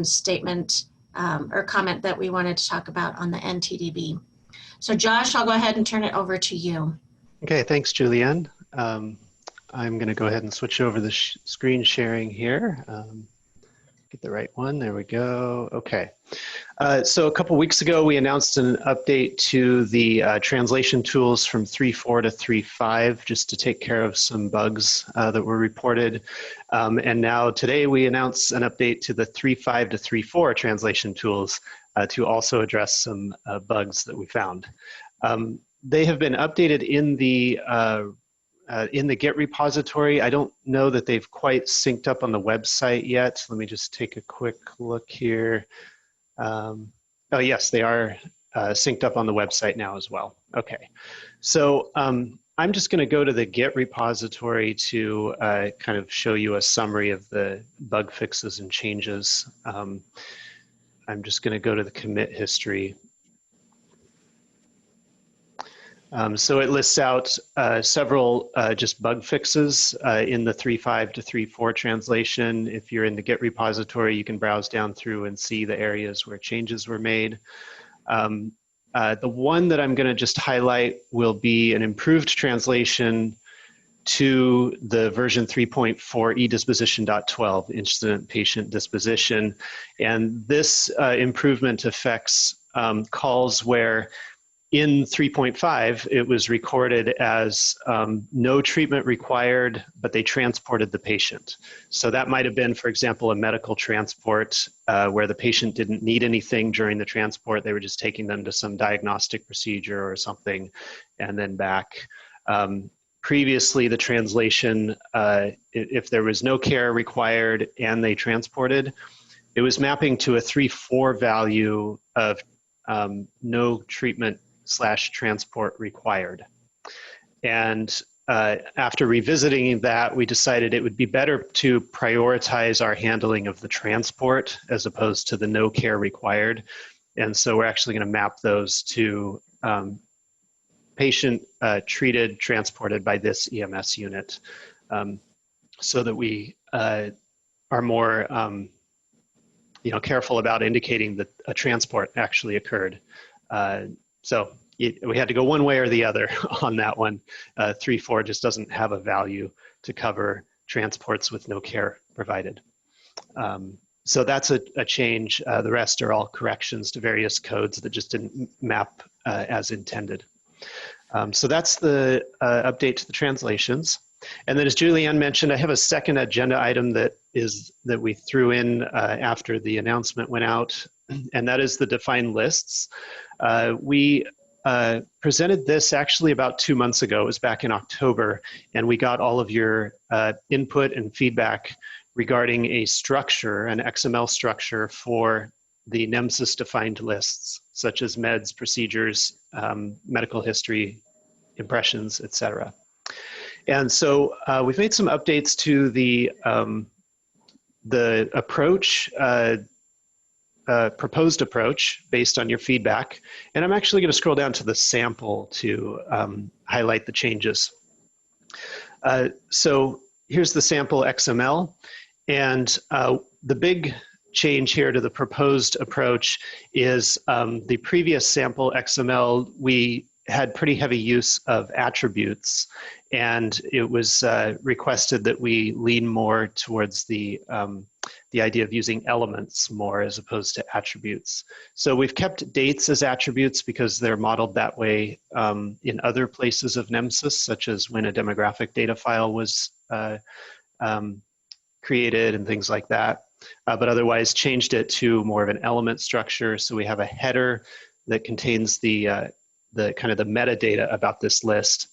statement or comment that we wanted to talk about on the NTDB. So Josh, I'll go ahead and turn it over to you. Okay, thanks, Julianne. I'm going to go ahead and switch over the screen sharing here. Get the right one. There we go. Okay. So a couple weeks ago, we announced an update to the translation tools from 3.4 to 3.5, just to take care of some bugs that were reported. And now today we announced an update to the 3.5 to 3.4 translation tools to also address some bugs that we found. They have been updated in the Git repository. I don't know that they've quite synced up on the website yet. Let me just take a quick look here. Oh yes, they are synced up on the website now as well. Okay, so I'm just gonna go to the Git repository to kind of show you a summary of the bug fixes and changes. I'm just gonna go to the commit history. So it lists out several just bug fixes in the 3.5 to 3.4 translation. If you're in the Git repository, you can browse down through and see the areas where changes were made. The one that I'm going to just highlight will be an improved translation to the version 3.4 edisposition.12, incident patient disposition. And this improvement affects calls where in 3.5, it was recorded as no treatment required, but they transported the patient. So that might have been, for example, a medical transport where the patient didn't need anything during the transport. They were just taking them to some diagnostic procedure or something and then back. Previously, the translation, if there was no care required and they transported, it was mapping to a 3.4 value of no treatment / transport required. And after revisiting that, we decided it would be better to prioritize our handling of the transport as opposed to the no care required. And so we're actually going to map those to patient treated, transported by this EMS unit, so that we are more careful about indicating that a transport actually occurred. So we had to go one way or the other on that one. 3.4 just doesn't have a value to cover transports with no care provided. So that's a change. The rest are all corrections to various codes that just didn't map as intended. So that's the update to the translations. And then as Julianne mentioned, I have a second agenda item that we threw in after the announcement went out, and that is the defined lists. We presented this actually about 2 months ago. It was back in October, and we got all of your input and feedback regarding a structure, an XML structure for the NEMSIS defined lists, such as meds, procedures, medical history, impressions, etc. And so we've made some updates to the approach, proposed approach based on your feedback. And I'm actually going to scroll down to the sample to highlight the changes. So here's the sample XML. And the big change here to the proposed approach is the previous sample XML, we had pretty heavy use of attributes, and it was requested that we lean more towards the idea of using elements more as opposed to attributes. So we've kept dates as attributes because they're modeled that way in other places of NEMSIS, such as when a demographic data file was created and things like that. But otherwise changed it to more of an element structure. So we have a header that contains the kind of the metadata about this list,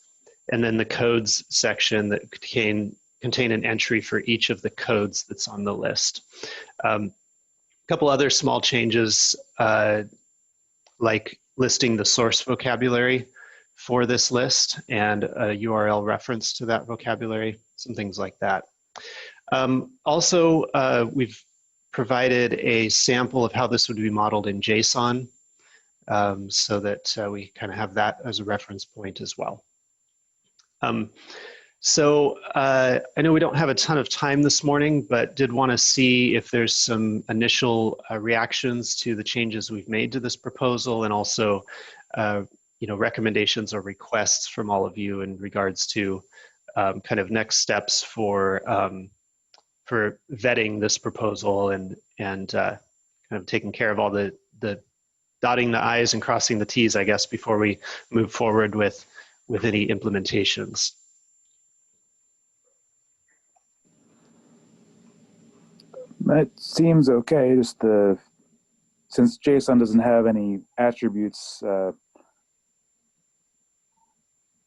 and then the codes section that contain an entry for each of the codes that's on the list. A couple other small changes, like listing the source vocabulary for this list and a URL reference to that vocabulary, some things like that. Also, we've provided a sample of how this would be modeled in JSON, so that we kind of have that as a reference point as well. So I know we don't have a ton of time this morning, but did want to see if there's some initial reactions to the changes we've made to this proposal, and also recommendations or requests from all of you in regards to kind of next steps for vetting this proposal and kind of taking care of all the dotting the I's and crossing the T's, I guess, before we move forward with any implementations. That seems okay. Just since JSON doesn't have any attributes,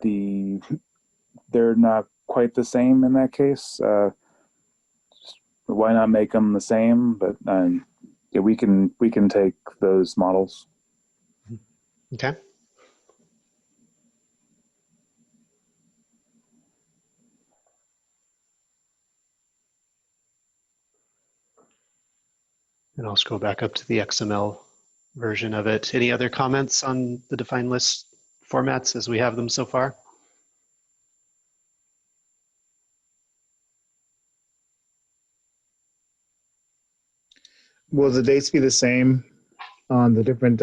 they're not quite the same in that case. Why not make them the same? But yeah, we can take those models. Okay. And I'll scroll back up to the XML version of it. Any other comments on the defined list formats as we have them so far? Will the dates be the same on the different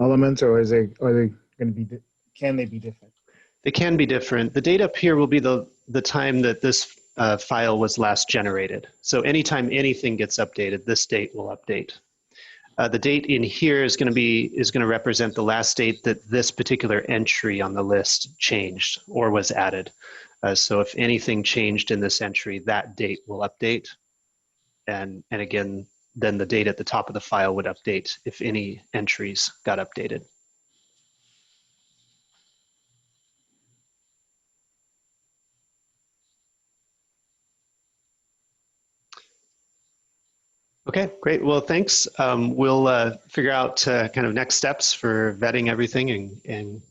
elements, or are they going to be? Can they be different? They can be different. The date up here will be the time that this file was last generated. So anytime anything gets updated, this date will update. The date in here is going to represent the last date that this particular entry on the list changed or was added. So if anything changed in this entry, that date will update. And again, then the date at the top of the file would update if any entries got updated. Okay, great. Well, thanks. We'll figure out kind of next steps for vetting everything and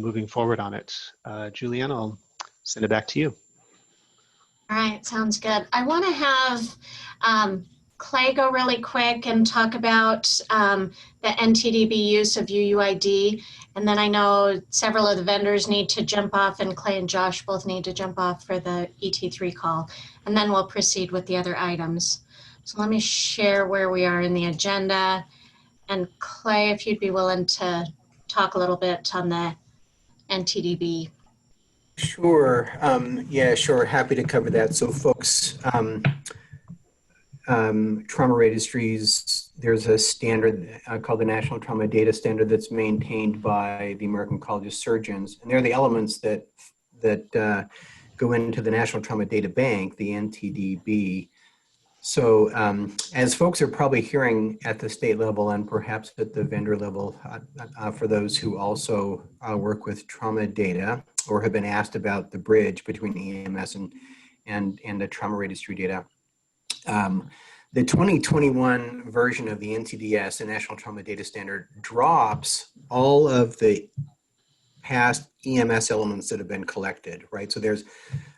moving forward on it. Julianne, I'll send it back to you. All right, sounds good. I want to have Clay go really quick and talk about the NTDB use of UUID. And then I know several of the vendors need to jump off, and Clay and Josh both need to jump off for the ET3 call. And then we'll proceed with the other items. So let me share where we are in the agenda. And Clay, if you'd be willing to talk a little bit on the NTDB. Sure. Yeah, sure. Happy to cover that. So folks, trauma registries, there's a standard called the National Trauma Data Standard that's maintained by the American College of Surgeons. And they're the elements that go into the National Trauma Data Bank, the NTDB. So as folks are probably hearing at the state level and perhaps at the vendor level, for those who also work with trauma data or have been asked about the bridge between EMS and the trauma registry data, the 2021 version of the NTDS, the National Trauma Data Standard, drops all of the past EMS elements that have been collected, right? So there's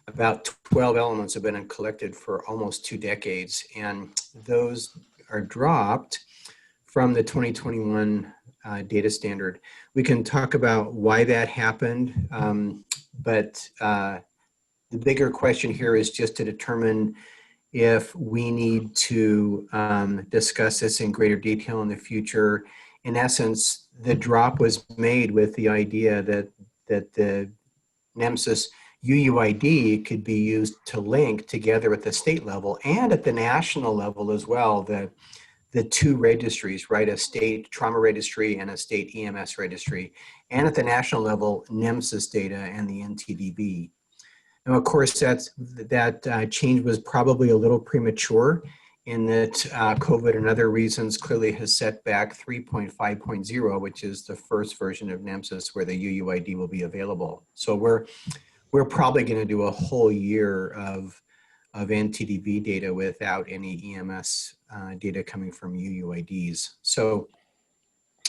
about 12 elements have been collected for almost 2 decades, and those are dropped from the 2021 data standard. We can talk about why that happened, but the bigger question here is just to determine if we need to discuss this in greater detail in the future. In essence, the drop was made with the idea that the NEMSIS UUID could be used to link together at the state level and at the national level as well, the 2 registries, right? A state trauma registry and a state EMS registry, and at the national level, NEMSIS data and the NTDB. Now, of course, that change was probably a little premature in that COVID and other reasons clearly has set back 3.5.0, which is the first version of NEMSIS where the UUID will be available. So we're probably going to do a whole year of NTDB data without any EMS data coming from UUIDs. So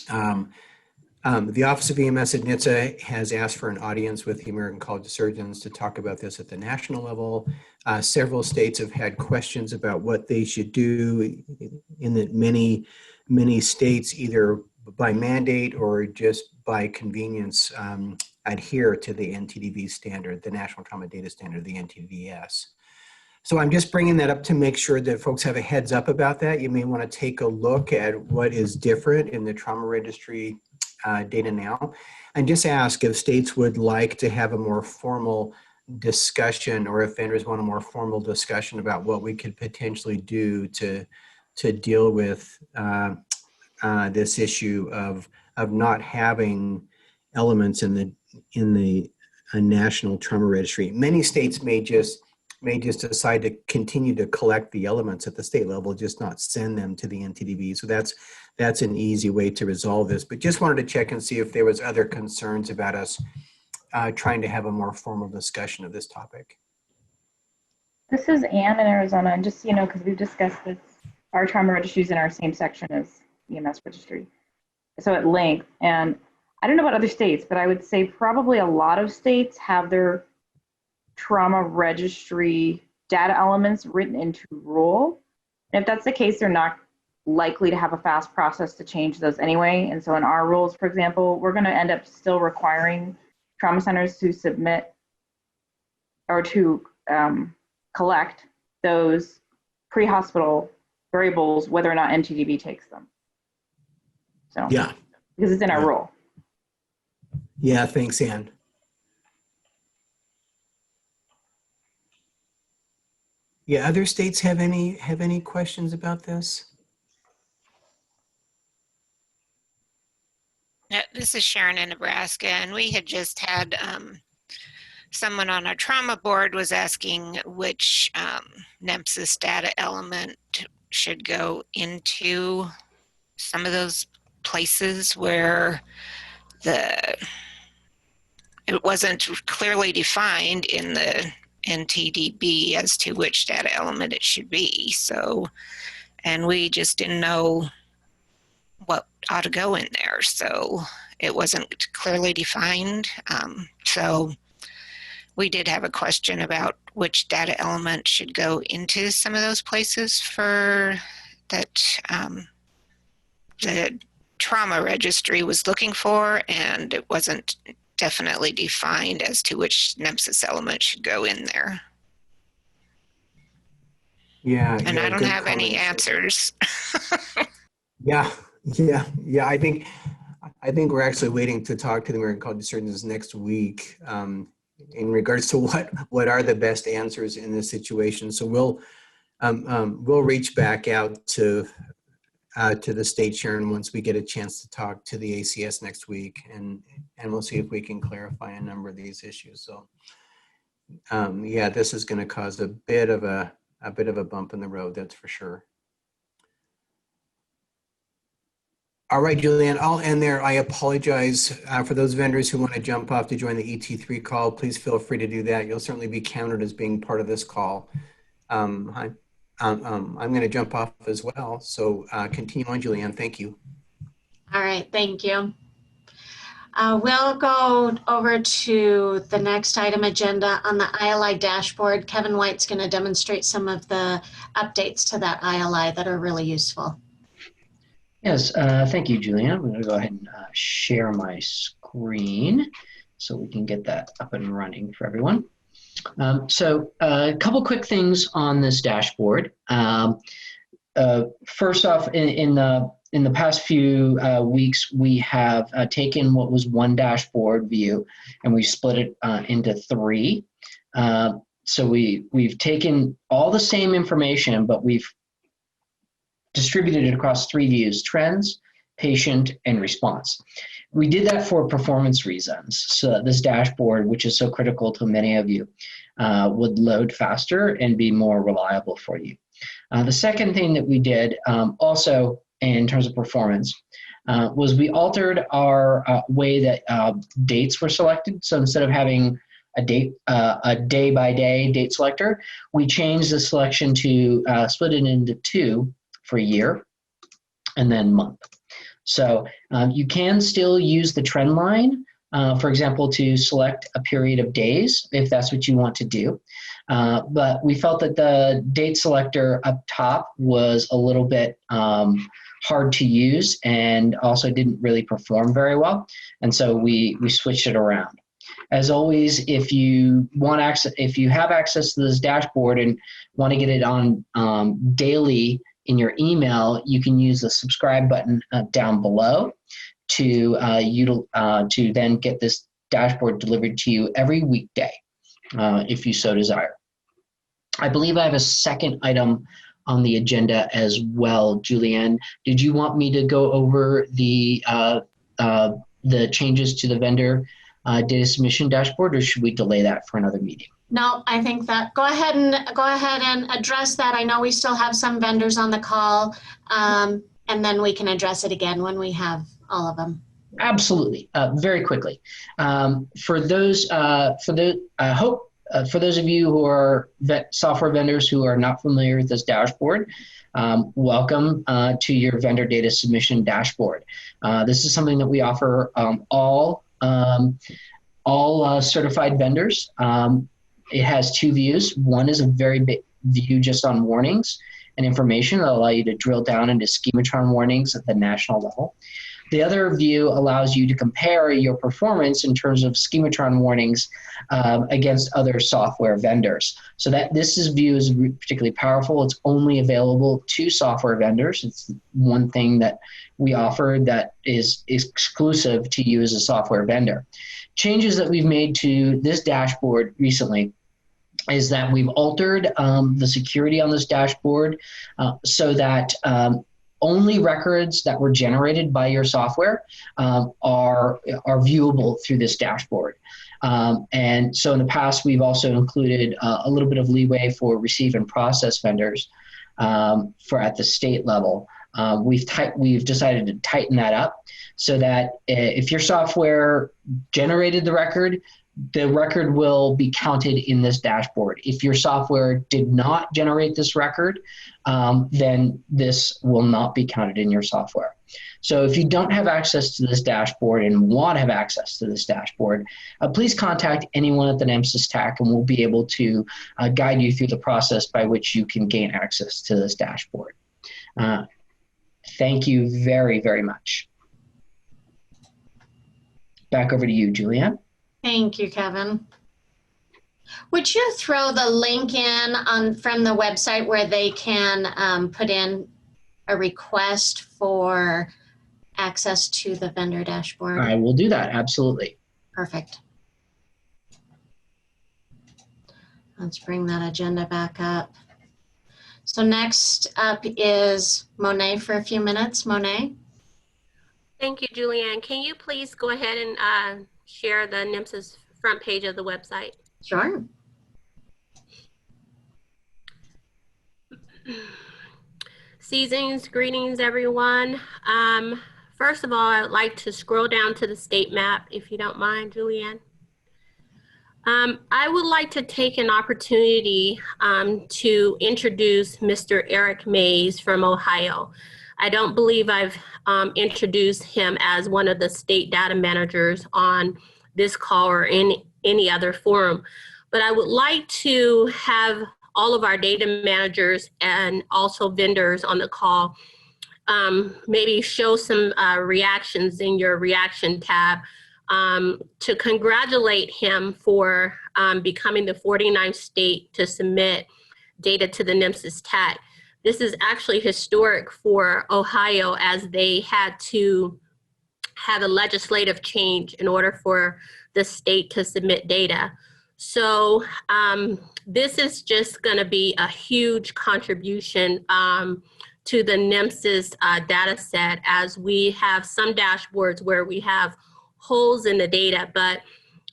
the Office of EMS at NHTSA has asked for an audience with the American College of Surgeons to talk about this at the national level. Several states have had questions about what they should do, in that many states either by mandate or just by convenience adhere to the NTDB standard, the National Trauma Data Standard, the NTDS. So I'm just bringing that up to make sure that folks have a heads up about that. You may want to take a look at what is different in the trauma registry data now, and just ask if states would like to have a more formal discussion, or if vendors want a more formal discussion about what we could potentially do to deal with this issue of not having elements in the national trauma registry. Many states may just decide to continue to collect the elements at the state level, just not send them to the NTDB. So that's an easy way to resolve this. But just wanted to check and see if there was other concerns about us trying to have a more formal discussion of this topic. This is Anne in Arizona, and just so you know, because we've discussed this, our trauma registry is in our same section as EMS registry, so at length. And I don't know about other states, but I would say probably a lot of states have their trauma registry data elements written into rule. And if that's the case, they're not likely to have a fast process to change those anyway. And so in our rules, for example, we're going to end up still requiring trauma centers to submit or to collect those pre-hospital variables, whether or not NTDB takes them. So yeah, because it's in our rule. Yeah, thanks, Anne. Yeah, other states have any questions about this? This is Sharon in Nebraska, and we had just had someone on our trauma board was asking which NEMSIS data element should go into some of those places where it wasn't clearly defined in the NTDB as to which data element it should be. So, and we just didn't know what ought to go in there. So it wasn't clearly defined. So we did have a question about which data element should go into some of those places for that the trauma registry was looking for, and it wasn't definitely defined as to which NEMSIS element should go in there. Yeah, and I don't have any answers. Yeah. I think we're actually waiting to talk to the American College of Surgeons next week in regards to what are the best answers in this situation. So we'll reach back out to the state, Sharon, once we get a chance to talk to the ACS next week, and we'll see if we can clarify a number of these issues. So yeah, this is going to cause a bit of a bump in the road, that's for sure. All right, Julianne, I'll end there. I apologize for those vendors who want to jump off to join the ET3 call. Please feel free to do that. You'll certainly be counted as being part of this call. I'm going to jump off as well. So continue on, Julianne. Thank you. All right, thank you. We'll go over to the next item agenda on the ILI dashboard. Kevin White's going to demonstrate some of the updates to that ILI that are really useful. Yes, thank you, Julianne. I'm going to go ahead and share my screen so we can get that up and running for everyone. So a couple quick things on this dashboard. First off, in the past few weeks, we have taken what was one dashboard view and we split it into three. So we've taken all the same information, but we've distributed it across three views: trends, patient, and response. We did that for performance reasons, so that this dashboard, which is so critical to many of you, would load faster and be more reliable for you. The second thing that we did also in terms of performance was we altered our way that dates were selected. So instead of having a day-by-day date selector, we changed the selection to split it into two for year and then month. So you can still use the trend line, for example, to select a period of days if that's what you want to do. But we felt that the date selector up top was a little bit hard to use and also didn't really perform very well. And so we switched it around. As always, if you have access to this dashboard and want to get it on daily in your email, you can use the subscribe button down below to then get this dashboard delivered to you every weekday. if you so desire. I believe I have a second item on the agenda as well. Julianne, did you want me to go over the changes to the vendor data submission dashboard, or should we delay that for another meeting? No, I think that go ahead and address that. I know we still have some vendors on the call, and then we can address it again when we have all of them. Absolutely, very quickly. For those of you who are software vendors who are not familiar with this dashboard, welcome to your vendor data submission dashboard. This is something that we offer all certified vendors. It has two views. One is a very big view just on warnings and information that allow you to drill down into schematron warnings at the national level. The other view allows you to compare your performance in terms of schematron warnings against other software vendors. So that this view is particularly powerful. It's only available to software vendors. It's one thing that we offer that is exclusive to you as a software vendor. Changes that we've made to this dashboard recently is that we've altered the security on this dashboard so that only records that were generated by your software are viewable through this dashboard. And so in the past, we've also included a little bit of leeway for receive and process vendors for at the state level. We've decided to tighten that up so that if your software generated the record will be counted in this dashboard. If your software did not generate this record, then this will not be counted in your software. So if you don't have access to this dashboard and want to have access to this dashboard, please contact anyone at the NEMSIS TAC and we'll be able to guide you through the process by which you can gain access to this dashboard. Thank you very, very much. Back over to you, Julianne. Thank you, Kevin. Would you throw the link in from the website where they can put in a request for access to the vendor dashboard? I will do that, absolutely. Perfect. Let's bring that agenda back up. So next up is Monet for a few minutes. Monet? Thank you, Julianne. Can you please go ahead and share the NMSIS front page of the website? Sure. Seasons, greetings, everyone. First of all, I'd like to scroll down to the state map, if you don't mind, Julianne. I would like to take an opportunity to introduce Mr. Eric Mays from Ohio. I don't believe I've introduced him as one of the state data managers on this call or in any other forum, but I would like to have all of our data managers and also vendors on the call maybe show some reactions in your reaction tab to congratulate him for becoming the 49th state to submit data to the NMSIS TAC. This is actually historic for Ohio, as they had to have a legislative change in order for the state to submit data. So this is just going to be a huge contribution to the NMSIS data set, as we have some dashboards where we have holes in the data. But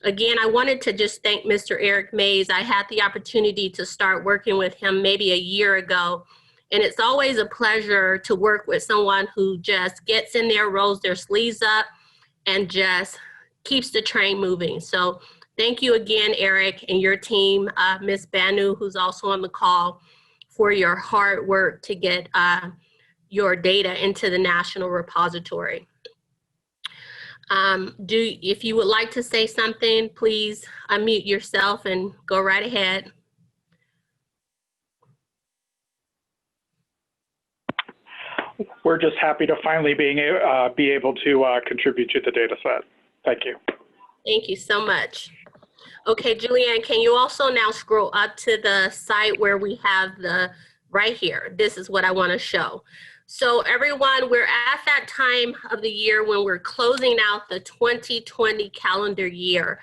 again, I wanted to just thank Mr. Eric Mays. I had the opportunity to start working with him maybe a year ago. And it's always a pleasure to work with someone who just gets in there, rolls their sleeves up, and just keeps the train moving. So thank you again, Eric, and your team, Ms. Banu, who's also on the call, for your hard work to get your data into the national repository. If you would like to say something, please unmute yourself and go right ahead. We're just happy to finally be able to contribute to the data set. Thank you. Thank you so much. Okay, Julianne, can you also now scroll up to the site where we have the, right here, this is what I want to show. So everyone, we're at that time of the year when we're closing out the 2020 calendar year.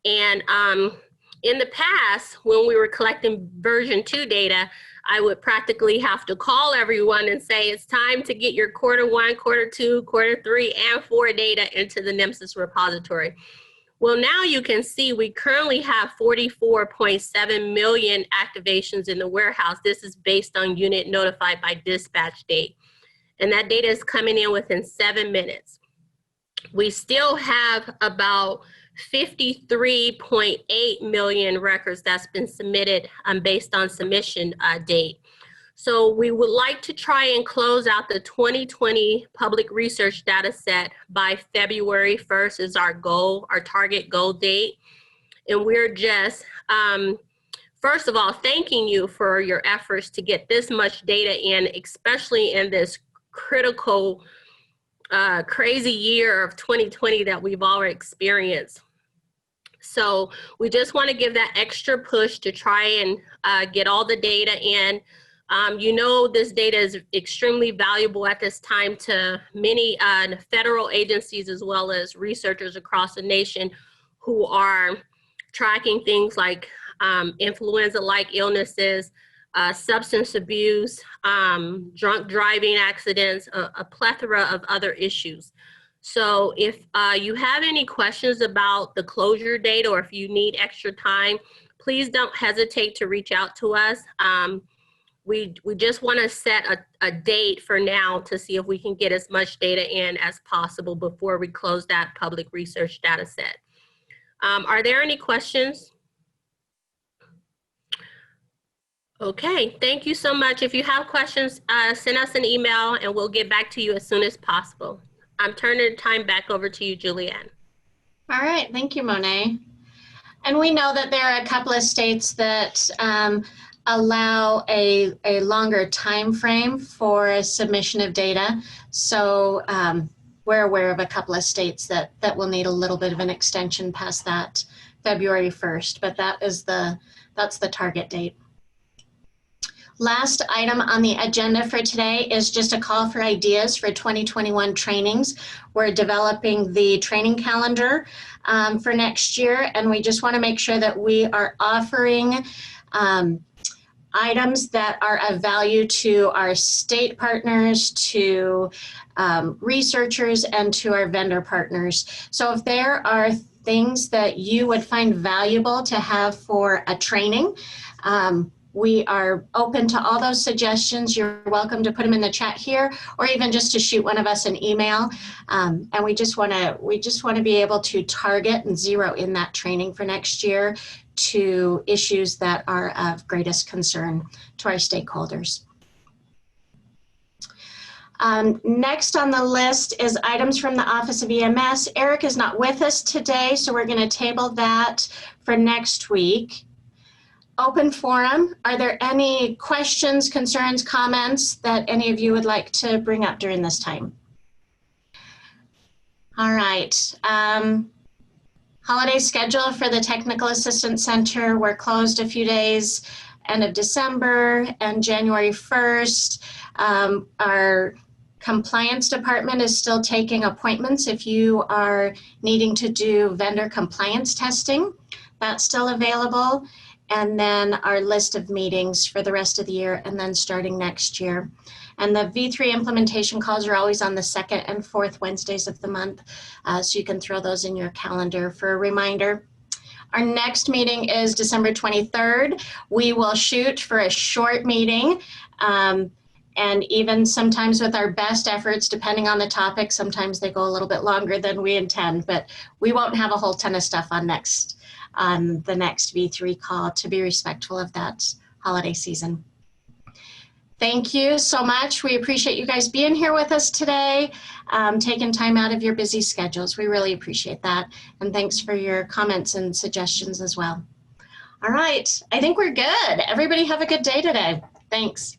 And In the past, when we were collecting version 2 data, I would practically have to call everyone and say, it's time to get your quarter 1, quarter 2, quarter 3, and 4 data into the NMSIS repository. Well, now you can see we currently have 44.7 million activations in the warehouse. This is based on unit notified by dispatch date. And that data is coming in within 7 minutes. We still have about 53.8 million records that's been submitted based on submission date. So we would like to try and close out the 2020 public research data set by February 1st is our goal, our target goal date. And we're just, first of all, thanking you for your efforts to get this much data in, especially in this critical, crazy year of 2020 that we've all experienced. So we just want to give that extra push to try and get all the data in. You know, this data is extremely valuable at this time to many federal agencies as well as researchers across the nation who are tracking things like influenza-like illnesses, substance abuse, drunk driving accidents, a plethora of other issues. So if you have any questions about the closure date or if you need extra time, please don't hesitate to reach out to us. We just want to set a date for now to see if we can get as much data in as possible before we close that public research data set. Are there any questions? Okay, thank you so much. If you have questions, send us an email and we'll get back to you as soon as possible. I'm turning the time back over to you, Julianne. All right, thank you, Monet. And we know that there are a couple of states that allow a longer time frame for submission of data. So we're aware of a couple of states that will need a little bit of an extension past that February 1st, but that's the target date. Last item on the agenda for today is just a call for ideas for 2021 trainings. We're developing the training calendar for next year, and we just want to make sure that we are offering items that are of value to our state partners, to researchers, and to our vendor partners. So if there are things that you would find valuable to have for a training, we are open to all those suggestions. You're welcome to put them in the chat here, or even just to shoot one of us an email. And we just want to be able to target and zero in that training for next year to issues that are of greatest concern to our stakeholders. Next on the list is items from the Office of EMS. Eric is not with us today, so we're going to table that for next week. Open forum. Are there any questions, concerns, comments that any of you would like to bring up during this time? All right. Holiday schedule for the Technical Assistance Center. We're closed a few days, end of December and January 1st. Our compliance department is still taking appointments if you are needing to do vendor compliance testing. That's still available. And then our list of meetings for the rest of the year and then starting next year. And the V3 implementation calls are always on the 2nd and 4th Wednesdays of the month, so you can throw those in your calendar for a reminder. Our next meeting is December 23rd. We will shoot for a short meeting, and even sometimes with our best efforts, depending on the topic, sometimes they go a little bit longer than we intend, but we won't have a whole ton of stuff on the next V3 call to be respectful of that holiday season. Thank you so much. We appreciate you guys being here with us today, taking time out of your busy schedules. We really appreciate that. And thanks for your comments and suggestions as well. All right, I think we're good. Everybody have a good day today. Thanks.